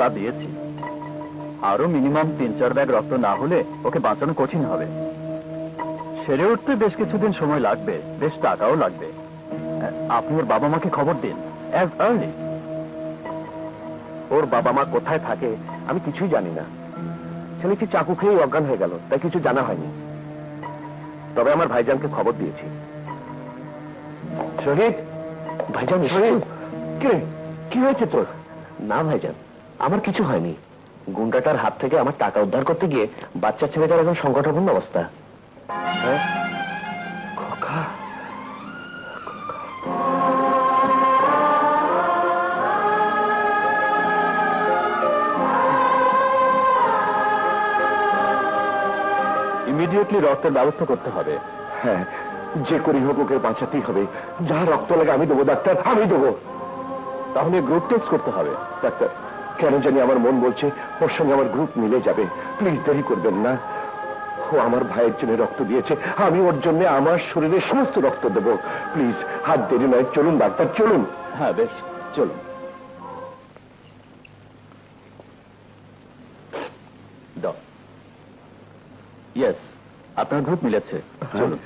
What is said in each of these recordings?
তা দিয়েছি। আরো মিনিমাম 3-4 ব্যাগ রক্ত না হলে ওকে বাঁচানো কঠিন হবে। সেরে উঠতে বেশ কিছুদিন সময় লাগবে, বেশ টাকাও লাগবে। আপনি ওর বাবা মাকে খবর দিন অ্যাজ আর্লি। ওর বাবা মা কোথায় থাকে আমি কিছুই জানি না। ছেলেটি চাকু খেয়েই অজ্ঞান হয়ে গেল, তাই কিছু জানা হয়নি। তবে আমার ভাইজানকে খবর দিয়েছি। শহীদ ভাইজান, কি হয়েছে তোর? না ভাইজান, আমার কিছু হয়নি। গুন্ডাটার হাত থেকে আমার টাকা উদ্ধার করতে গিয়ে বাচ্চা ছেলেটার এখন সংকটাপন্ন অবস্থা। খোকা, ইমিডিয়েটলি রক্তের ব্যবস্থা করতে হবে। হ্যাঁ, যে করি হোক ওকে বাঁচাতেই হবে। যা রক্ত লাগে আমি দেবো ডাক্তার, আমি দেবো। তাহলে গ্রুপ টেস্ট করতে হবে। ডাক্তার, কেন জানি আমার মন বলছে ওর সঙ্গে আমার গ্রুপ মিলে যাবে। প্লিজ দেরি করবেন না। ও আমার ভাইয়ের জন্য রক্ত দিয়েছে, আমি ওর জন্য আমার শরীরের সমস্ত রক্ত দেব। প্লিজ, হাত দেরি নয়, চলুন ডাক্তার, চলুন। হ্যাঁ বেশ, চলুন। দাও। ইয়েস, আপনার গ্রুপ মিলেছে, চলুন।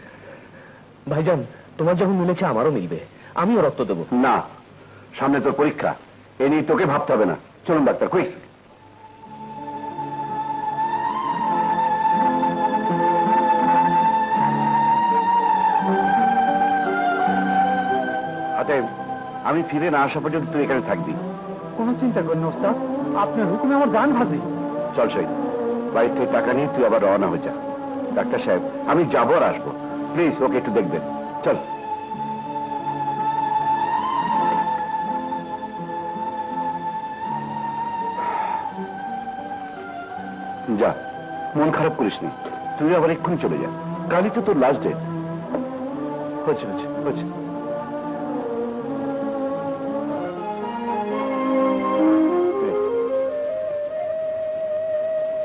ভাইজান, তোমার যখন মিলেছে আমারও মিলবে, আমিও রক্ত দেবো। না, সামনে তোর পরীক্ষা, এ নিয়ে তোকে ভাবতে হবে না। চলুন ডাক্তার, কুইক। আমি ফিরে না আসা পর্যন্ত তুই এখানে থাকবি। কোনো চিন্তা করেন না ওস্তাদ, আপনার হুকুমে আমার জান ভাজি। চল শহীদ, বাড়ির থেকে টাকা নিয়ে তুই আবার রওনা হয়ে যা। ডাক্তার সাহেব, আমি যাবো আর আসবো, প্লিজ ওকে একটু দেখবেন। চল। যা, মন খারাপ করিস নি, তুই আবার এক্ষুনি চলে যা। কালই তো তোর লাস্ট ডেট। হচ্ছে হচ্ছে হচ্ছে।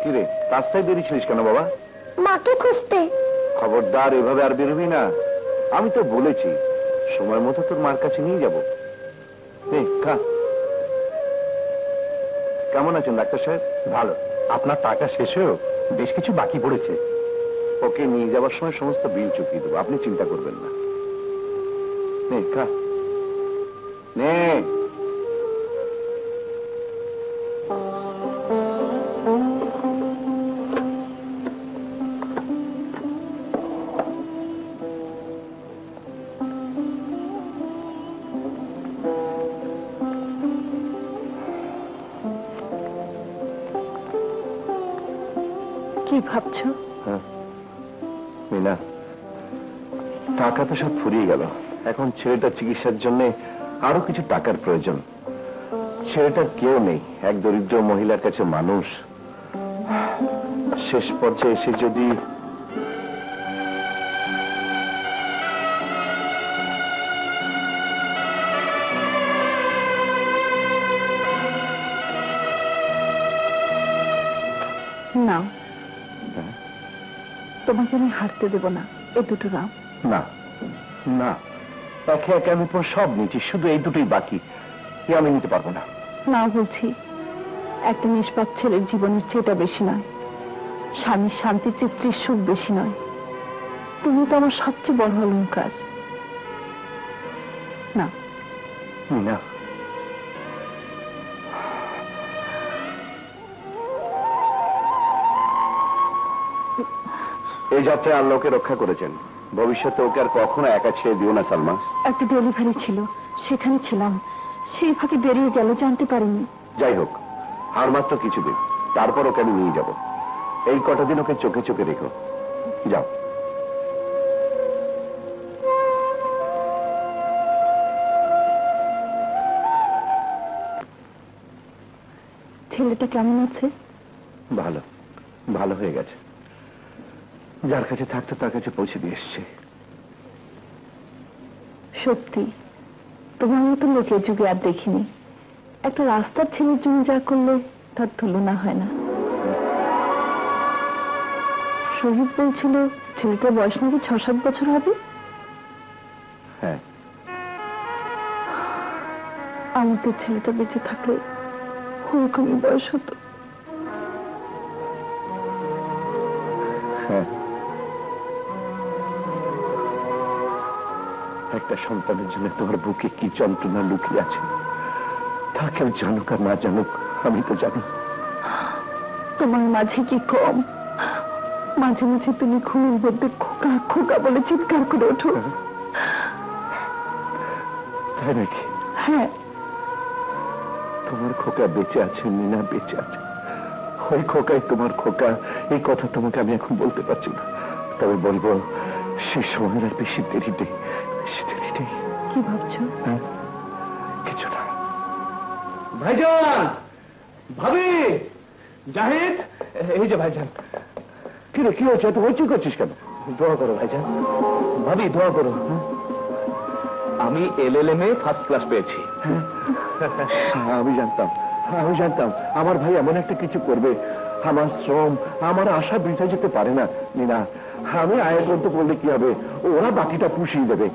কিরে, রাস্তায় বেরিয়েছিলিস কেন বাবা? মাকে খুঁজতে। খবরদার, এভাবে আর বেরোবি না। আমি তো বলেছি সময় মতো তোর মার কাছে নিয়ে যাবো। খা। কেমন আছেন ডাক্তার সাহেব? ভালো। আপনার টাকা শেষ হয়েও বেশ কিছু বাকি পড়েছে। ওকে নিয়ে যাওয়ার সময় সমস্ত বিল চুকিয়ে দেবো, আপনি চিন্তা করবেন না। নে খা, নে। কি ভাবছো? মিনা, টাকা তো সব ফুরিয়ে গেল। এখন ছেলেটার চিকিৎসার জন্য আরো কিছু টাকার প্রয়োজন। ছেলেটার কেউ নেই, এক দরিদ্র মহিলার কাছে মানুষ। শেষ পর্যায়ে এসে যদি নাও, তোমাকে আমি হারতে দেব না, এই দুটো নাও। না না, একে একে আমি তো সব নিচ্ছি, শুধু এই দুটোই বাকি, এ আমি নিতে পারবো না। না বলছি, একটা নিষ্পাপ ছেলের জীবনের চেয়েটা বেশি নয়, স্বামীর শান্তি চিত্রের সুখ বেশি নয়। তুমি তো আমার সবচেয়ে বড় অলংকার। না না, এই যাত্রায় আল্লাহ ওকে রক্ষা করেছেন, ভবিষ্যতে ওকে আর কখনো একা ছেড়ে দিও না সালমা। একটা ডেলিভারি ছিল, সেখানে ছিলাম, সেই ফাঁকে বেরিয়ে গেল, জানতে পারিনি। যাই হোক, আর মাত্র কিছুদিন, তারপর ওকে আমি নিয়ে যাব। এই কটা দিন ওকে চোখে চোখে রেখো। যাও। ছেলেটা কেমন আছে? ভালো, ভালো হয়ে গেছে। যার কাছে থাকতো তার কাছে পৌঁছে দিয়ে এসছে। সত্যি, তোমার মতো লোকের যুগে আর দেখিনি। একটা রাস্তার ছেলের জন্য যা করলে তার তুলনা হয় না। শহীদ বলছিল ছেলেটার বয়স নাকি 6-7 বছর হবে। হ্যাঁ, আমাদের ছেলেটা বেঁচে থাকলে ওরকমই বয়স হতো। হ্যাঁ, একটা সন্তানের জন্য তোমার বুকে কি যন্ত্রণা লুকিয়ে আছে তা কেউ জানুক আর না জানুক, আমি তো জানি। তোমার মাঝে কি কম? মাঝে মাঝে তুমি ঘুমের মধ্যে খোকা খোকা বলে চিৎকার করে ওঠো। তাই নাকি? হ্যাঁ। তোমার খোকা বেঁচে আছে, মিনা বেঁচে আছে। ওই খোকাই তোমার খোকা, এই কথা তোমাকে আমি এখন বলতে পারছি না, তবে বলবো সে সময়ের আর বেশি দেরি নেই, বেশি দেরি নেই। কি ভাবছো? হ্যাঁ, কিছু না। ভাইজান, ভাবি, জাহিদ, এই যে ভাইজান। কি রে, কি হচ্ছে? তুই হইচই করছিস কেন? দোয়া করো ভাইজান। ভাবি দোয়া করো। আমি LLM-এ ফার্স্ট ক্লাস পেয়েছি। হ্যাঁ, আমি জানতাম, আমি জানতাম আমার ভাই এমন একটা কিছু করবে। আমার শ্রম, আমার আশা বৃথা যেতে পারে না মিনা। আমি আয়ের গ্রন্থ করলে কি হবে, ওরা বাকিটা পুষিয়ে দেবে।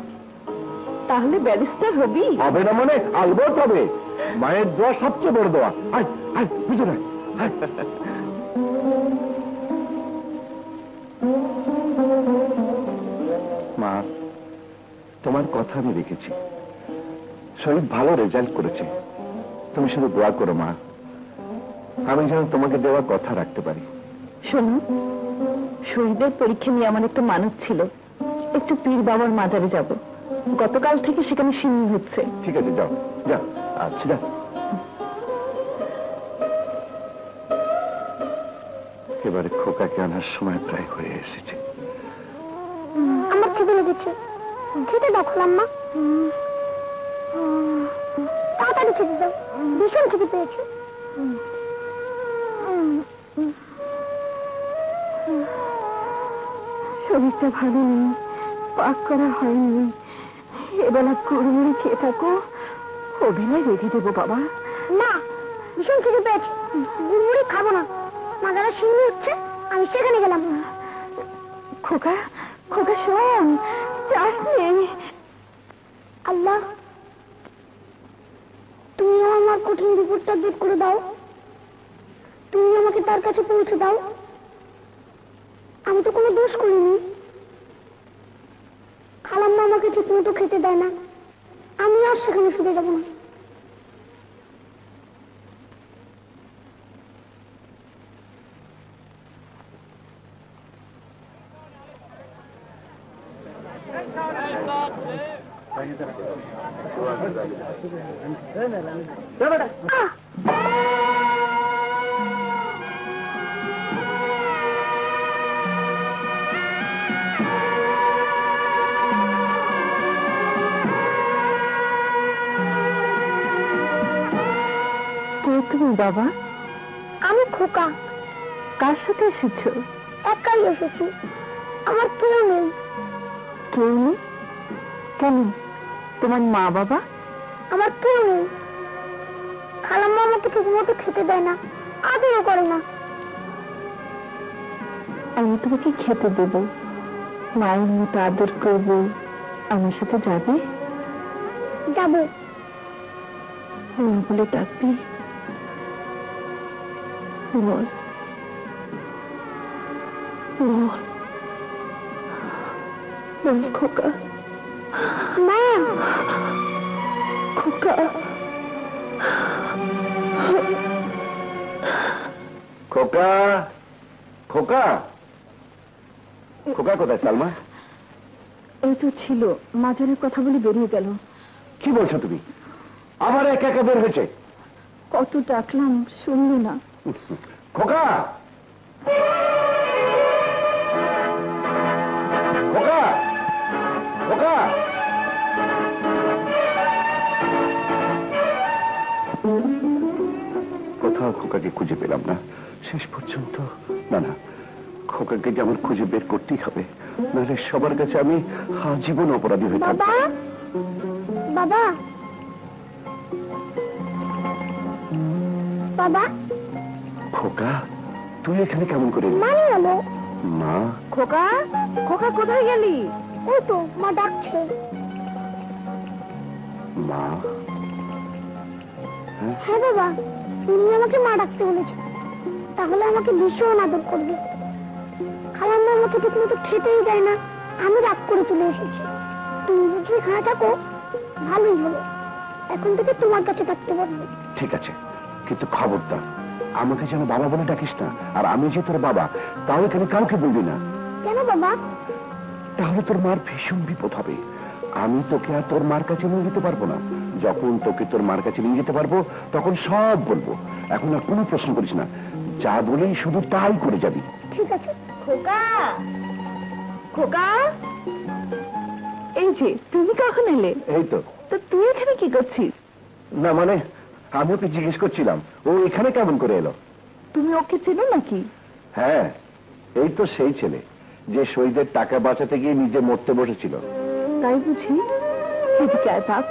তাহলে ব্যারিস্টার হবি? হবে না মানে? আলবত হবে। মায়ের দোয়া সবচেয়ে বড় দোয়া। আয় আয়, বুঝে না। মা, তোমার কথা আমি রেখেছি। শহীদ ভালো রেজাল্ট করেছে, তুমি শুধু দোয়া করো মা, আমি যেন তোমাকে দেওয়া কথা রাখতে পারি। শোনো, শহীদের পরীক্ষা নিয়ে আমার একটা মানত ছিল, একটু পীর বাবার মাজারে যাব। গতকাল থেকে সেখানে সিন্নি হচ্ছে। ঠিক আছে, যাও যাও। আচ্ছা, যাও। এবারে খোকাকে আনার সময় প্রায় হয়ে এসেছে। আমার খিদে লেগেছে, খেতে দাও খালাম্মা। তাড়াতাড়ি খেতে দাও, ভীষণ খিদে পেয়েছে। শরীরটা ভালো নেই, পাক করা হয়নি। এবেলা কুড়মুড়ি খেয়ে থাকো, ওবেলায় রেডি দেবো বাবা। না, ভীষণ খিদে পেয়েছে, গুড়মুড়ি খাবো না। মাজারা সিন্নি হচ্ছে, আমি সেখানে গেলাম। খোকা, খোকা শোন, চাস নেই। আল্লাহ, তুমি আমার কঠিন বিপদটা দূর করে দাও, তুমি আমাকে তার কাছে পৌঁছে দাও। আমি তো কোনো দোষ করিনি, খালাম্মা আমাকে ঠিক মতো খেতে দেয় না, আমি আর সেখানে ফিরে যাবো না। কে তুমি বাবা? আমি খোকা। কার সাথে এসেছো? একাই এসেছি, আমার কেউ নেই। কেউ নেই? কেন, তোমার মা বাবা? আমার কেউ নেই, খালাম্মা আমাকে ঠিক মতো খেতে দেয় না, আদরও করে না। আমি তোমাকে খেতে দেব, মায়ের মতো আদর করব। আমার সাথে যাবে? যাবো। মা বলে ডাকবি? বল বল বল খোকা। মা, খোকা, খোকা, খোকা, খোকা কোথায় সালমা? এই তো ছিল, মাজারের কথা বলে বেরিয়ে গেল। কি বলছো তুমি? আবার একা একা বের হয়েছে? কত ডাকলাম, শুনলি না। খোকা, খোকা, খোকা। কোথাও খোকাকে খুঁজে পেলাম না শেষ পর্যন্ত। না না, খোকাকে যে আমার খুঁজে বের করতেই হবে, নাহলে সবার কাছে আমি আজীবন অপরাধী হয়ে থাকবো। বাবা, বাবা, বাবা। খোকা, তুই এখানে কেমন করে? মানে হলো মা। খোকা, খোকা কোথায় গেলি? ওই তো মা ডাকছে। মা? হ্যাঁ বাবা, তুমি আমাকে মা ডাকতে বলেছো, তাহলে আমাকে ভীষণ আদর করবে। খালাম্মা আমাকে ঠিক মতো খেতেই দেয় না, আমি রাগ করে চলে এসেছি। তুমি বুঝি এখানে থাকো, ভালোই হলো। এখন থেকে তোমার কাছে থাকতে পারবে। ঠিক আছে, কিন্তু খবরদার আমাকে যেন বাবা বলে ডাকিস না। আর আমি যে তোর বাবা, তাও এখানে কাউকে বলবি না। কেন বাবা? তাহলে তোর মার ভীষণ বিপদ হবে। আমি তোকে আর তোর মার কাছে নিয়ে যেতে পারবো না। যখন তোকে তোর মার কাছে নিয়ে যেতে পারবো তখন সব বলবো। এখন আর কোনো প্রশ্ন করিস না, যা বলেই শুধু তাই করে যাবি। ঠিক আছে। খোকা, খোকা, এই যে তুমি কখন এলে? এই তো। তো তুই এখানে কি করছিস? না মানে, আমি ওকে জিজ্ঞেস করছিলাম ও এখানে কেমন করে এলো। তুমি ওকে চেনো নাকি? হ্যাঁ, এই তো সেই ছেলে যে শহীদের টাকা বাঁচাতে গিয়ে নিজে মরতে বসেছিল। তাই বুঝি? এদিকে আয় বাপ।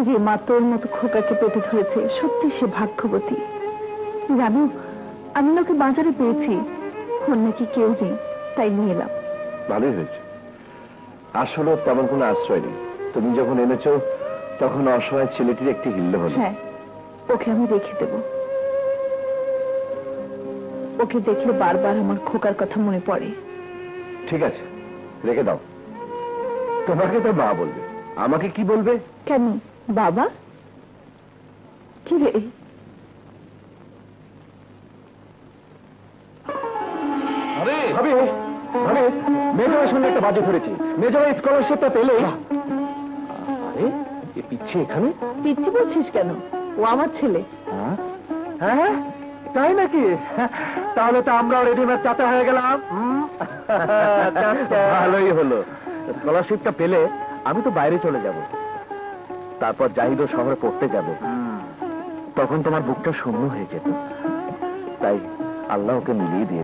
যে মা তোর মতো খোকাকে পেটে ধরেছে, সত্যি সে ভাগ্যবতী। জানো, আমি ওকে বাজারে পেয়েছি, ওর নাকি কেউ নেই, তাই নিয়ে এলাম। ভালোই হয়েছে। আসলে ওর তেমন কোনো আশ্রয় নেই। তুমি যখন এনেছো তখন অসহায় ছেলেটির একটি হিল্লে হলো। হ্যাঁ, ওকে আমি রেখে দেব। ওকে দেখলে বারবার আমার খোকার কথা মনে পড়ে। ঠিক আছে, রেখে দাও। তোমাকে তো মা বলবে, আমাকে কি বলবে? কেন বাবা? কি রে? ভাবি, ভাবি, মেজরের সঙ্গে একটা বাজে ধরেছি। মেজরের স্কলারশিপটা পেলে। আরে, এ পিচ্ছে এখানে? পিচ্ছি বলছিস কেন? ও আমার ছেলে। হ্যাঁ, তাই নাকি? তাহলে তো আমরাও রেডিমেড চাচা হয়ে গেলাম। ভালোই হলো। স্কলারশিপটা পেলে আমি তো বাইরে চলে যাব, তারপর জাহিদও শহরে পড়তে যাব। তখন তোমার বুকটা শূন্য হয়ে যেত, তাই আল্লাহ ওকে মিলিয়ে দিয়ে